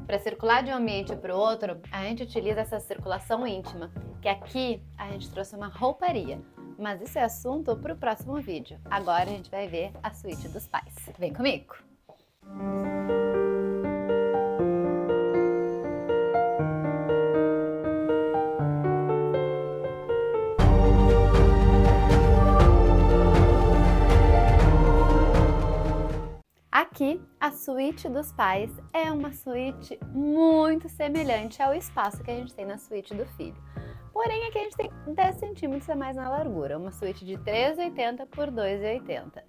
Para circular de um ambiente para o outro, a gente utiliza essa circulação íntima, que aqui a gente trouxe uma rouparia. Mas isso é assunto para o próximo vídeo. Agora a gente vai ver a suíte dos pais. Vem comigo! Aqui, a suíte dos pais é uma suíte muito semelhante ao espaço que a gente tem na suíte do filho. Porém, aqui a gente tem 10 centímetros a mais na largura, uma suíte de 3,80 por 2,80.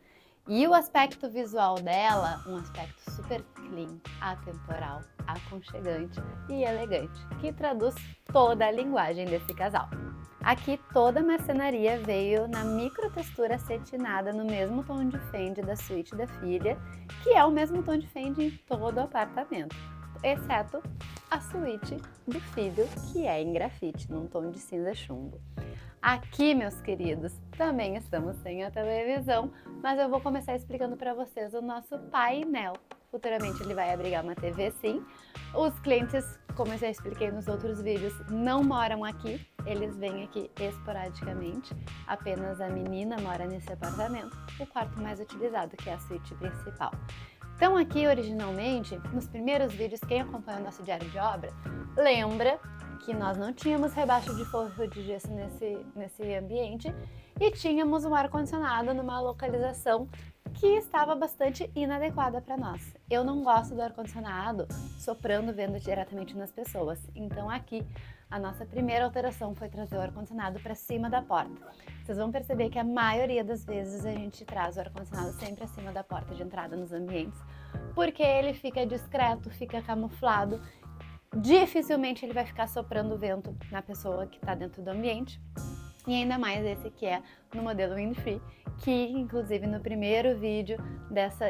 E o aspecto visual dela, um aspecto super clean, atemporal, aconchegante e elegante, que traduz toda a linguagem desse casal. Aqui toda a marcenaria veio na microtextura acetinada no mesmo tom de fende da suíte da filha, que é o mesmo tom de fende em todo o apartamento, exceto a suíte do filho, que é em grafite, num tom de cinza chumbo. Aqui, meus queridos, também estamos sem a televisão, mas eu vou começar explicando para vocês o nosso painel. Futuramente ele vai abrigar uma TV, sim. Os clientes, como eu já expliquei nos outros vídeos, não moram aqui, eles vêm aqui esporadicamente. Apenas a menina mora nesse apartamento, o quarto mais utilizado, que é a suíte principal. Então aqui, originalmente, nos primeiros vídeos, quem acompanha o nosso diário de obra, lembra que nós não tínhamos rebaixo de forro de gesso nesse ambiente e tínhamos um ar-condicionado numa localização que estava bastante inadequada para nós. Eu não gosto do ar-condicionado soprando vento diretamente nas pessoas, então aqui a nossa primeira alteração foi trazer o ar-condicionado para cima da porta. Vocês vão perceber que a maioria das vezes a gente traz o ar-condicionado sempre acima da porta de entrada nos ambientes, porque ele fica discreto, fica camuflado. Dificilmente ele vai ficar soprando vento na pessoa que está dentro do ambiente, e ainda mais esse que é no modelo Windfree, que inclusive no primeiro vídeo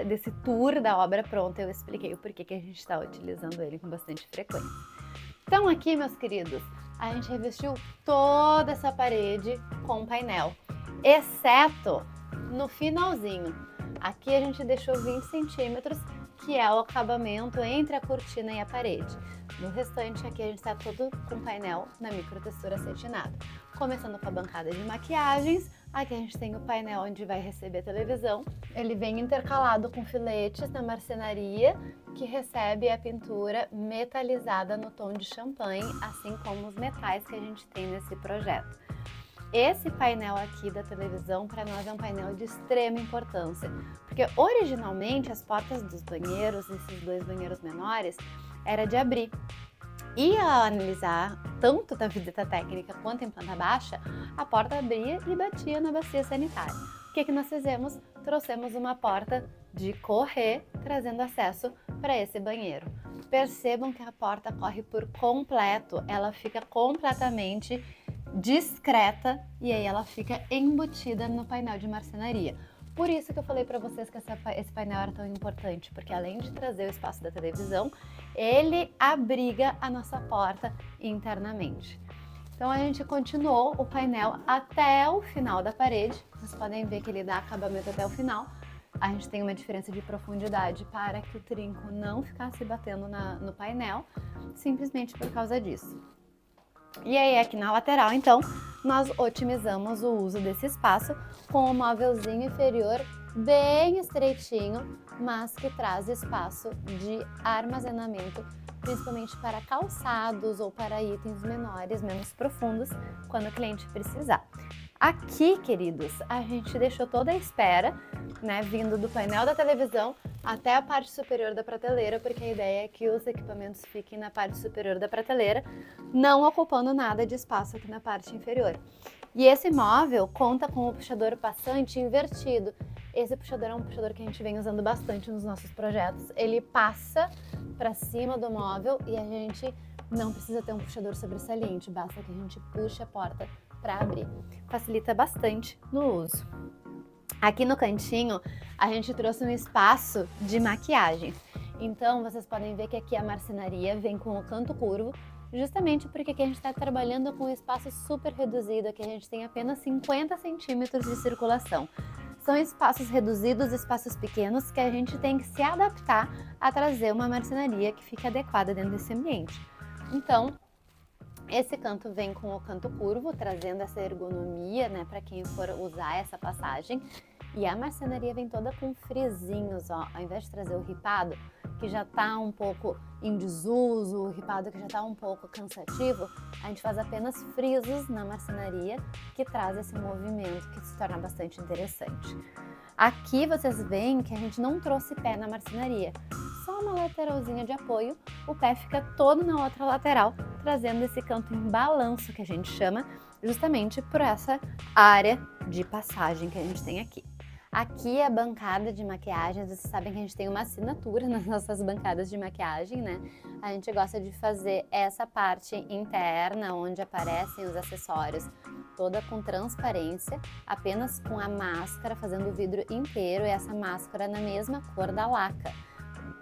desse tour da obra pronta eu expliquei o porquê que a gente está utilizando ele com bastante frequência. Então aqui, meus queridos, a gente revestiu toda essa parede com painel, exceto no finalzinho. Aqui a gente deixou 20 centímetros, que é o acabamento entre a cortina e a parede. No restante, aqui a gente está todo com painel na microtextura acetinada. Começando com a bancada de maquiagens, aqui a gente tem o painel onde vai receber a televisão. Ele vem intercalado com filetes na marcenaria, que recebe a pintura metalizada no tom de champanhe, assim como os metais que a gente tem nesse projeto. Esse painel aqui da televisão, para nós, é um painel de extrema importância, porque originalmente as portas dos banheiros, esses dois banheiros menores, era de abrir. E ao analisar tanto da visita técnica quanto em planta baixa, a porta abria e batia na bacia sanitária. O que nós fizemos? Trouxemos uma porta de correr, trazendo acesso para esse banheiro. Percebam que a porta corre por completo, ela fica completamente discreta e aí ela fica embutida no painel de marcenaria. Por isso que eu falei para vocês que esse painel era tão importante, porque além de trazer o espaço da televisão, ele abriga a nossa porta internamente. Então a gente continuou o painel até o final da parede. Vocês podem ver que ele dá acabamento até o final. A gente tem uma diferença de profundidade para que o trinco não ficasse batendo no painel, simplesmente por causa disso. E aí aqui na lateral, então, nós otimizamos o uso desse espaço com o móvelzinho inferior bem estreitinho, mas que traz espaço de armazenamento, principalmente para calçados ou para itens menores, menos profundos, quando o cliente precisar. Aqui, queridos, a gente deixou toda a espera, né, vindo do painel da televisão até a parte superior da prateleira, porque a ideia é que os equipamentos fiquem na parte superior da prateleira, não ocupando nada de espaço aqui na parte inferior. E esse móvel conta com o puxador passante invertido. Esse puxador é um puxador que a gente vem usando bastante nos nossos projetos. Ele passa para cima do móvel e a gente não precisa ter um puxador sobressalente, basta que a gente puxe a porta para abrir. Facilita bastante no uso. Aqui no cantinho, a gente trouxe um espaço de maquiagens. Então, vocês podem ver que aqui a marcenaria vem com o canto curvo, justamente porque aqui a gente está trabalhando com um espaço super reduzido, aqui a gente tem apenas 50 centímetros de circulação. São espaços reduzidos, espaços pequenos, que a gente tem que se adaptar a trazer uma marcenaria que fique adequada dentro desse ambiente. Então, esse canto vem com o canto curvo, trazendo essa ergonomia, né, para quem for usar essa passagem. E a marcenaria vem toda com frisinhos, ó, ao invés de trazer o ripado, que já tá um pouco em desuso, o ripado que já tá um pouco cansativo, a gente faz apenas frisos na marcenaria, que traz esse movimento que se torna bastante interessante. Aqui vocês veem que a gente não trouxe pé na marcenaria, só uma lateralzinha de apoio, o pé fica todo na outra lateral, trazendo esse canto em balanço que a gente chama, justamente por essa área de passagem que a gente tem aqui. Aqui é a bancada de maquiagens, vocês sabem que a gente tem uma assinatura nas nossas bancadas de maquiagem, né? A gente gosta de fazer essa parte interna, onde aparecem os acessórios, toda com transparência, apenas com a máscara, fazendo o vidro inteiro e essa máscara na mesma cor da laca.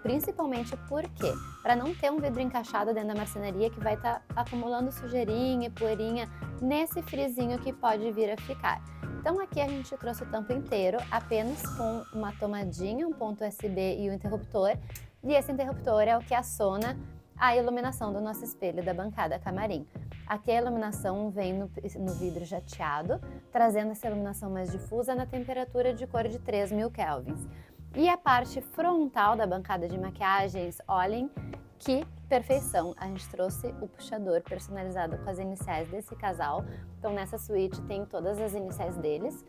Principalmente porque, para não ter um vidro encaixado dentro da marcenaria que vai estar acumulando sujeirinha e poeirinha nesse frisinho que pode vir a ficar. Então aqui a gente trouxe o tampo inteiro, apenas com uma tomadinha, um ponto USB e um interruptor. E esse interruptor é o que aciona a iluminação do nosso espelho da bancada camarim. Aqui a iluminação vem no vidro jateado, trazendo essa iluminação mais difusa na temperatura de cor de 3000 kelvins. E a parte frontal da bancada de maquiagens, olhem que perfeição! A gente trouxe o puxador personalizado com as iniciais desse casal. Então nessa suíte tem todas as iniciais deles.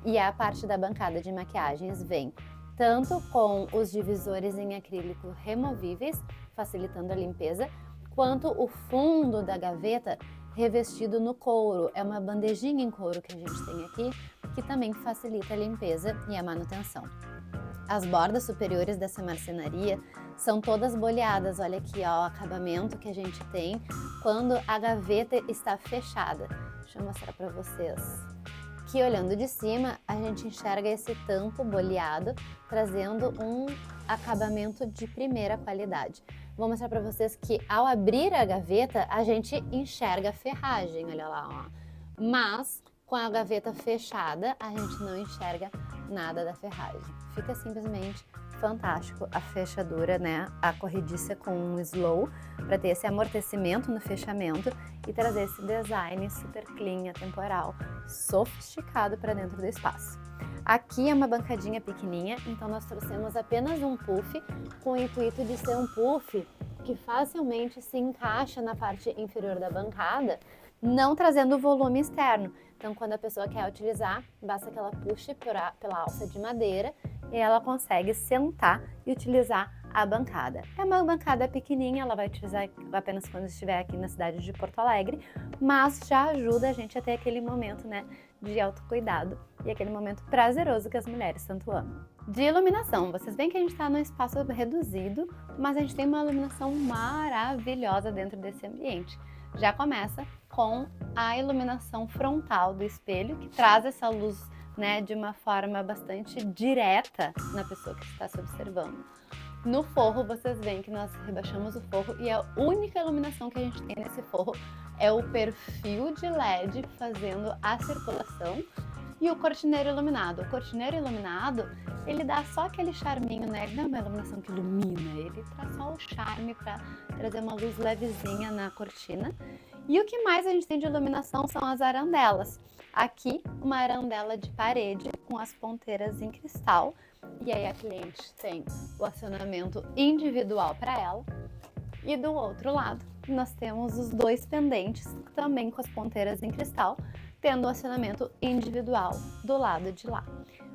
E a parte da bancada de maquiagens vem tanto com os divisores em acrílico removíveis, facilitando a limpeza, quanto o fundo da gaveta revestido no couro. É uma bandejinha em couro que a gente tem aqui, que também facilita a limpeza e a manutenção. As bordas superiores dessa marcenaria são todas boleadas, olha aqui ó, o acabamento que a gente tem quando a gaveta está fechada. Deixa eu mostrar para vocês. Aqui olhando de cima, a gente enxerga esse tampo boleado, trazendo um acabamento de primeira qualidade. Vou mostrar para vocês que ao abrir a gaveta, a gente enxerga a ferragem, olha lá, ó. Mas com a gaveta fechada, a gente não enxerga nada da ferragem. Fica simplesmente fantástico a fechadura, né? A corrediça com um slow, para ter esse amortecimento no fechamento e trazer esse design super clean, atemporal, sofisticado para dentro do espaço. Aqui é uma bancadinha pequenininha, então nós trouxemos apenas um puff, com o intuito de ser um puff que facilmente se encaixa na parte inferior da bancada, não trazendo volume externo. Então, quando a pessoa quer utilizar, basta que ela puxe pela alça de madeira e ela consegue sentar e utilizar a bancada. É uma bancada pequenininha, ela vai utilizar apenas quando estiver aqui na cidade de Porto Alegre, mas já ajuda a gente a ter aquele momento, né, de autocuidado e aquele momento prazeroso que as mulheres tanto amam. De iluminação, vocês veem que a gente está num espaço reduzido, mas a gente tem uma iluminação maravilhosa dentro desse ambiente. Já começa com a iluminação frontal do espelho, que traz essa luz, né, de uma forma bastante direta na pessoa que está se observando. No forro, vocês veem que nós rebaixamos o forro e a única iluminação que a gente tem nesse forro é o perfil de LED fazendo a circulação e o cortineiro iluminado. O cortineiro iluminado, ele dá só aquele charminho, né? Ele não é uma iluminação que ilumina, ele traz só o charme para trazer uma luz levezinha na cortina. E o que mais a gente tem de iluminação são as arandelas. Aqui, uma arandela de parede com as ponteiras em cristal. E aí a cliente tem o acionamento individual para ela. E do outro lado, nós temos os dois pendentes, também com as ponteiras em cristal, tendo o acionamento individual do lado de lá.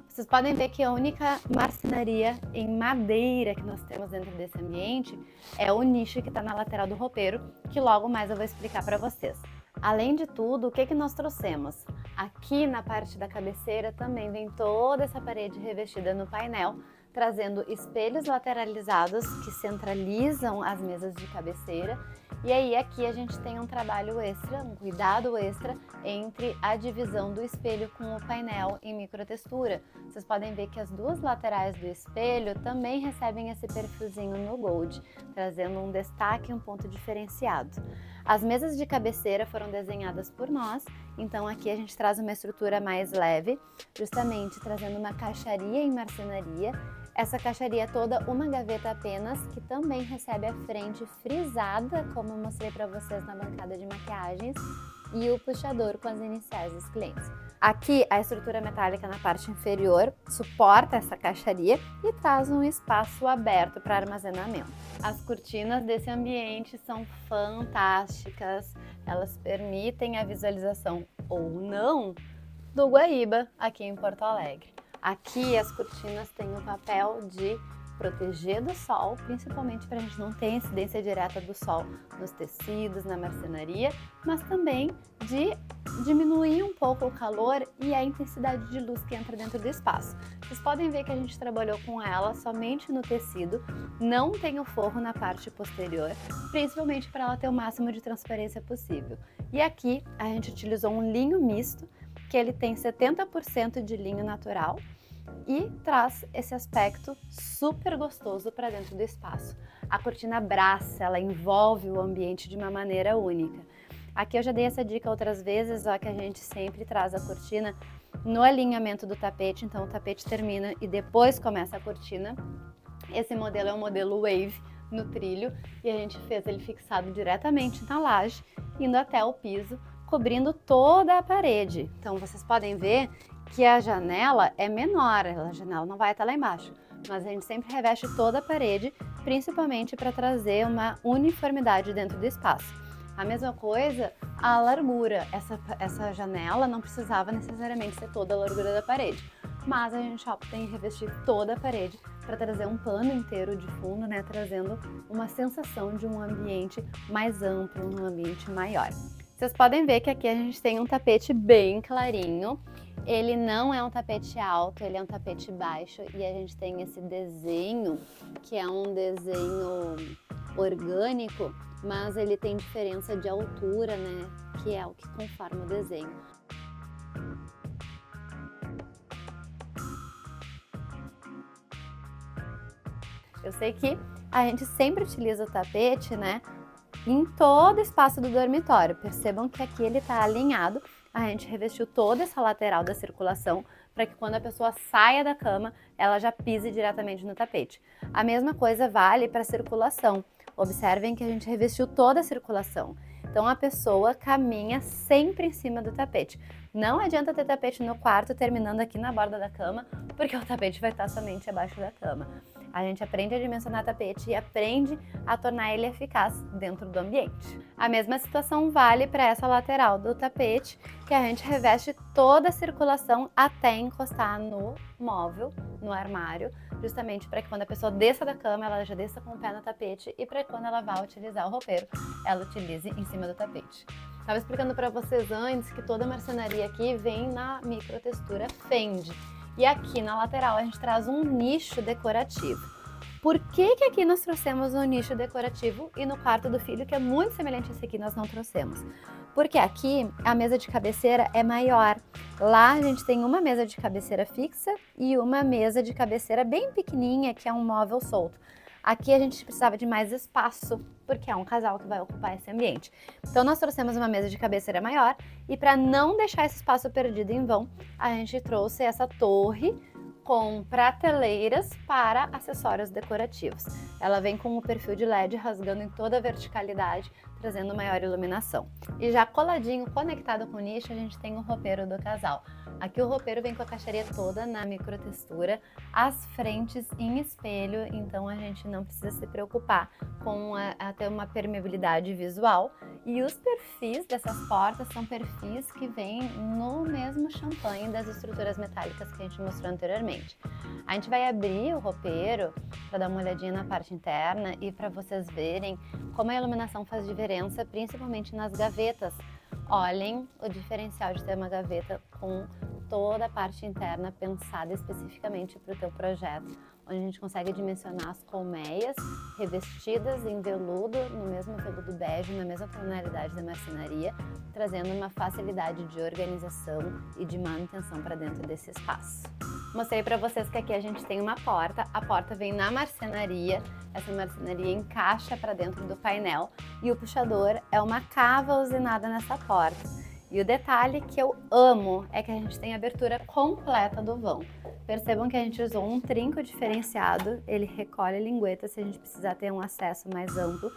Vocês podem ver que a única marcenaria em madeira que nós temos dentro desse ambiente é o nicho que está na lateral do roupeiro, que logo mais eu vou explicar para vocês. Além de tudo, o que nós trouxemos? Aqui na parte da cabeceira também vem toda essa parede revestida no painel, trazendo espelhos lateralizados que centralizam as mesas de cabeceira E aí aqui a gente tem um trabalho extra, um cuidado extra entre a divisão do espelho com o painel em microtextura. Vocês podem ver que as duas laterais do espelho também recebem esse perfilzinho no gold, trazendo um destaque e um ponto diferenciado. As mesas de cabeceira foram desenhadas por nós, então aqui a gente traz uma estrutura mais leve, justamente trazendo uma caixaria em marcenaria. Essa caixaria é toda uma gaveta apenas, que também recebe a frente frisada, como eu mostrei para vocês na bancada de maquiagens, e o puxador com as iniciais dos clientes. Aqui, a estrutura metálica na parte inferior suporta essa caixaria e traz um espaço aberto para armazenamento. As cortinas desse ambiente são fantásticas, elas permitem a visualização ou não do Guaíba aqui em Porto Alegre. Aqui as cortinas têm o papel de proteger do sol, principalmente para a gente não ter incidência direta do sol nos tecidos, na marcenaria, mas também de diminuir um pouco o calor e a intensidade de luz que entra dentro do espaço. Vocês podem ver que a gente trabalhou com ela somente no tecido, não tem o forro na parte posterior, principalmente para ela ter o máximo de transparência possível. E aqui a gente utilizou um linho misto, que ele tem 70% de linho natural, e traz esse aspecto super gostoso para dentro do espaço. A cortina abraça, ela envolve o ambiente de uma maneira única. Aqui eu já dei essa dica outras vezes, ó, que a gente sempre traz a cortina no alinhamento do tapete, então o tapete termina e depois começa a cortina. Esse modelo é um modelo Wave no trilho e a gente fez ele fixado diretamente na laje, indo até o piso, cobrindo toda a parede. Então vocês podem ver que a janela é menor, a janela não vai até lá embaixo, mas a gente sempre reveste toda a parede, principalmente para trazer uma uniformidade dentro do espaço. A mesma coisa a largura, essa janela não precisava necessariamente ser toda a largura da parede, mas a gente opta em revestir toda a parede para trazer um pano inteiro de fundo, né, trazendo uma sensação de um ambiente mais amplo, um ambiente maior. Vocês podem ver que aqui a gente tem um tapete bem clarinho, ele não é um tapete alto, ele é um tapete baixo e a gente tem esse desenho, que é um desenho orgânico, mas ele tem diferença de altura, né, que é o que conforma o desenho. Eu sei que a gente sempre utiliza o tapete, né, em todo o espaço do dormitório. Percebam que aqui ele está alinhado, a gente revestiu toda essa lateral da circulação para que quando a pessoa saia da cama, ela já pise diretamente no tapete. A mesma coisa vale para a circulação. Observem que a gente revestiu toda a circulação. Então a pessoa caminha sempre em cima do tapete. Não adianta ter tapete no quarto terminando aqui na borda da cama, porque o tapete vai estar somente abaixo da cama. A gente aprende a dimensionar tapete e aprende a tornar ele eficaz dentro do ambiente. A mesma situação vale para essa lateral do tapete, que a gente reveste toda a circulação até encostar no móvel, no armário, justamente para que quando a pessoa desça da cama, ela já desça com o pé no tapete e para que quando ela vá utilizar o roupeiro, ela utilize em cima do tapete. Estava explicando para vocês antes que toda a marcenaria aqui vem na microtextura Fendi. E aqui na lateral a gente traz um nicho decorativo. Por que que aqui nós trouxemos um nicho decorativo e no quarto do filho, que é muito semelhante a esse aqui, nós não trouxemos? Porque aqui a mesa de cabeceira é maior. Lá a gente tem uma mesa de cabeceira fixa e uma mesa de cabeceira bem pequenininha, que é um móvel solto. Aqui a gente precisava de mais espaço, porque é um casal que vai ocupar esse ambiente. Então nós trouxemos uma mesa de cabeceira maior e para não deixar esse espaço perdido em vão, a gente trouxe essa torre com prateleiras para acessórios decorativos. Ela vem com o perfil de LED rasgando em toda a verticalidade, trazendo maior iluminação. E já coladinho, conectado com o nicho, a gente tem o roupeiro do casal. Aqui o roupeiro vem com a caixaria toda na microtextura, as frentes em espelho, então a gente não precisa se preocupar com ter uma permeabilidade visual. E os perfis dessas portas são perfis que vêm no mesmo champanhe das estruturas metálicas que a gente mostrou anteriormente. A gente vai abrir o roupeiro para dar uma olhadinha na parte interna e para vocês verem como a iluminação faz diferença, principalmente nas gavetas. Olhem o diferencial de ter uma gaveta com toda a parte interna pensada especificamente para o teu projeto, onde a gente consegue dimensionar as colmeias revestidas em veludo, no mesmo veludo bege, na mesma tonalidade da marcenaria, trazendo uma facilidade de organização e de manutenção para dentro desse espaço. Mostrei para vocês que aqui a gente tem uma porta, a porta vem na marcenaria, essa marcenaria encaixa para dentro do painel e o puxador é uma cava usinada nessa porta. E o detalhe que eu amo é que a gente tem a abertura completa do vão. Percebam que a gente usou um trinco diferenciado, ele recolhe a lingueta se a gente precisar ter um acesso mais amplo.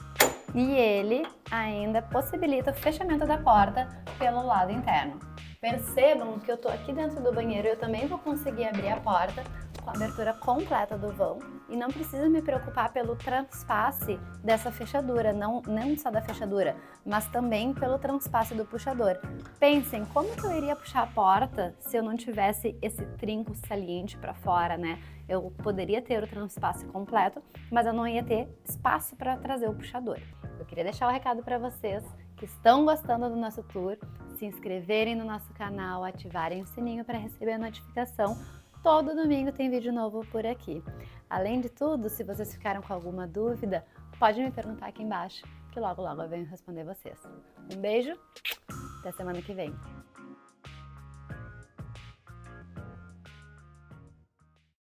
E ele ainda possibilita o fechamento da porta pelo lado interno. Percebam que eu tô aqui dentro do banheiro e eu também vou conseguir abrir a porta com a abertura completa do vão e não preciso me preocupar pelo transpasse dessa fechadura, não só da fechadura, mas também pelo transpasse do puxador. Pensem, como que eu iria puxar a porta se eu não tivesse esse trinco saliente para fora, né? Eu poderia ter o transpasse completo, mas eu não ia ter espaço para trazer o puxador. Eu queria deixar o recado para vocês que estão gostando do nosso tour, se inscreverem no nosso canal, ativarem o sininho para receber a notificação. Todo domingo tem vídeo novo por aqui. Além de tudo, se vocês ficaram com alguma dúvida, pode me perguntar aqui embaixo, que logo eu venho responder vocês. Um beijo, até semana que vem.